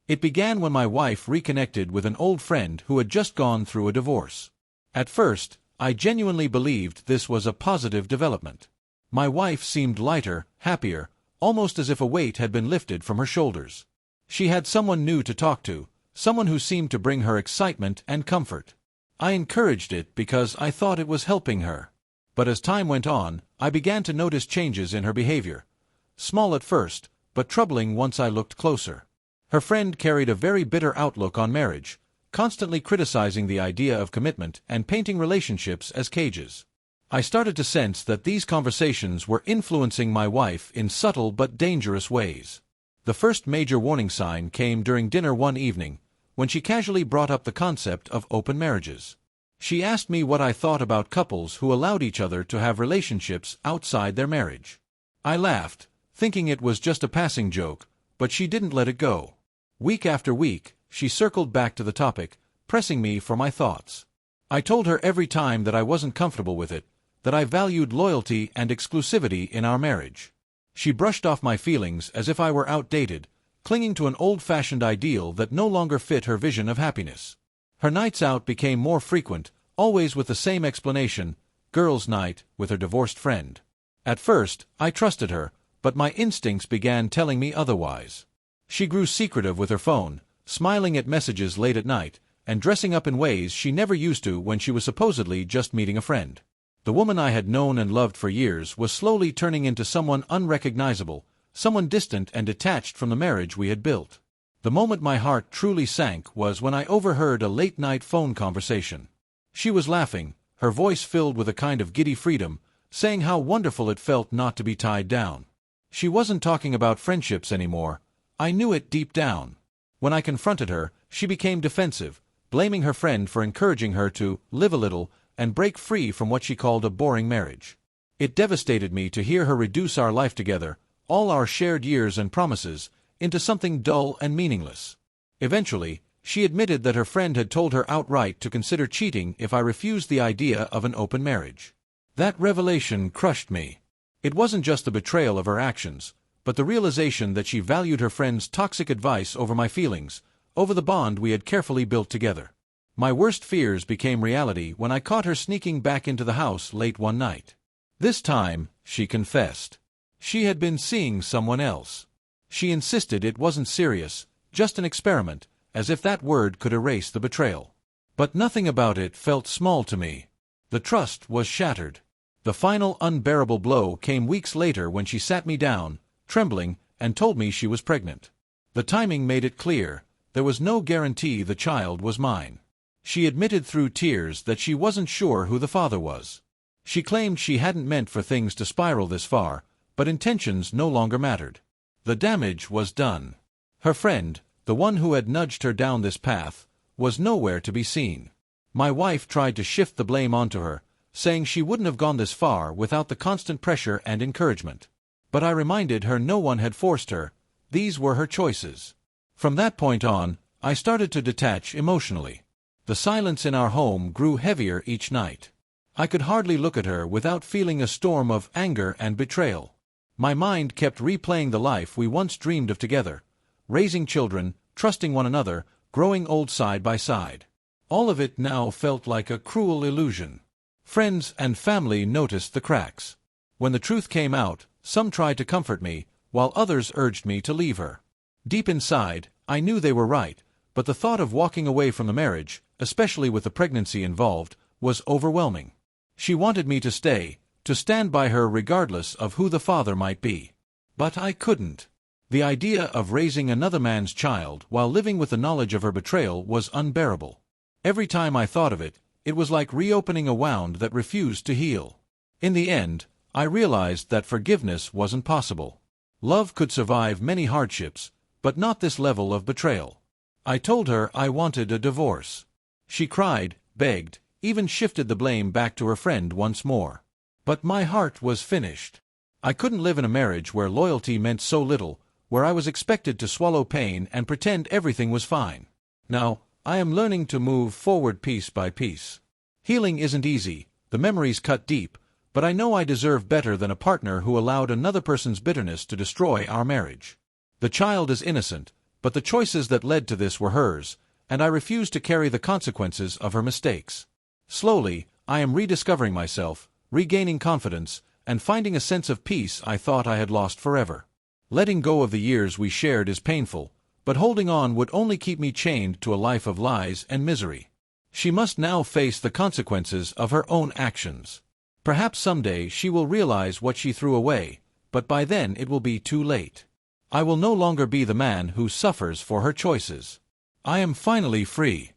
It began when my wife reconnected with an old friend who had just gone through a divorce. At first, I genuinely believed this was a positive development. My wife seemed lighter, happier, almost as if a weight had been lifted from her shoulders. She had someone new to talk to, someone who seemed to bring her excitement and comfort. I encouraged it because I thought it was helping her. But as time went on, I began to notice changes in her behavior. Small at first, but troubling once I looked closer. Her friend carried a very bitter outlook on marriage, constantly criticizing the idea of commitment and painting relationships as cages. I started to sense that these conversations were influencing my wife in subtle but dangerous ways. The first major warning sign came during dinner one evening, when she casually brought up the concept of open marriages. She asked me what I thought about couples who allowed each other to have relationships outside their marriage. I laughed, thinking it was just a passing joke, but she didn't let it go. Week after week, she circled back to the topic, pressing me for my thoughts. I told her every time that I wasn't comfortable with it, that I valued loyalty and exclusivity in our marriage. She brushed off my feelings as if I were outdated, clinging to an old-fashioned ideal that no longer fit her vision of happiness. Her nights out became more frequent, always with the same explanation, girls' night with her divorced friend. At first, I trusted her, but my instincts began telling me otherwise. She grew secretive with her phone, smiling at messages late at night, and dressing up in ways she never used to when she was supposedly just meeting a friend. The woman I had known and loved for years was slowly turning into someone unrecognizable, someone distant and detached from the marriage we had built. The moment my heart truly sank was when I overheard a late-night phone conversation. She was laughing, her voice filled with a kind of giddy freedom, saying how wonderful it felt not to be tied down. She wasn't talking about friendships anymore. I knew it deep down. When I confronted her, she became defensive, blaming her friend for encouraging her to live a little and break free from what she called a boring marriage. It devastated me to hear her reduce our life together, all our shared years and promises, into something dull and meaningless. Eventually, she admitted that her friend had told her outright to consider cheating if I refused the idea of an open marriage. That revelation crushed me. It wasn't just the betrayal of her actions, but the realization that she valued her friend's toxic advice over my feelings, over the bond we had carefully built together. My worst fears became reality when I caught her sneaking back into the house late one night. This time, she confessed. She had been seeing someone else. She insisted it wasn't serious, just an experiment, as if that word could erase the betrayal. But nothing about it felt small to me. The trust was shattered. The final unbearable blow came weeks later when she sat me down, trembling, and told me she was pregnant. The timing made it clear, there was no guarantee the child was mine. She admitted through tears that she wasn't sure who the father was. She claimed she hadn't meant for things to spiral this far, but intentions no longer mattered. The damage was done. Her friend, the one who had nudged her down this path, was nowhere to be seen. My wife tried to shift the blame onto her, saying she wouldn't have gone this far without the constant pressure and encouragement. But I reminded her no one had forced her, these were her choices. From that point on, I started to detach emotionally. The silence in our home grew heavier each night. I could hardly look at her without feeling a storm of anger and betrayal. My mind kept replaying the life we once dreamed of together, raising children, trusting one another, growing old side by side. All of it now felt like a cruel illusion. Friends and family noticed the cracks. When the truth came out, some tried to comfort me, while others urged me to leave her. Deep inside, I knew they were right, but the thought of walking away from the marriage, especially with the pregnancy involved, was overwhelming. She wanted me to stay, to stand by her regardless of who the father might be. But I couldn't. The idea of raising another man's child while living with the knowledge of her betrayal was unbearable. Every time I thought of it, it was like reopening a wound that refused to heal. In the end, I realized that forgiveness wasn't possible. Love could survive many hardships, but not this level of betrayal. I told her I wanted a divorce. She cried, begged, even shifted the blame back to her friend once more. But my heart was finished. I couldn't live in a marriage where loyalty meant so little, where I was expected to swallow pain and pretend everything was fine. Now, I am learning to move forward piece by piece. Healing isn't easy, the memories cut deep, but I know I deserve better than a partner who allowed another person's bitterness to destroy our marriage. The child is innocent, But the choices that led to this were hers, and I refused to carry the consequences of her mistakes. Slowly, I am rediscovering myself, regaining confidence, and finding a sense of peace I thought I had lost forever. Letting go of the years we shared is painful, but holding on would only keep me chained to a life of lies and misery. She must now face the consequences of her own actions. Perhaps someday she will realize what she threw away, but by then it will be too late. I will no longer be the man who suffers for her choices. I am finally free.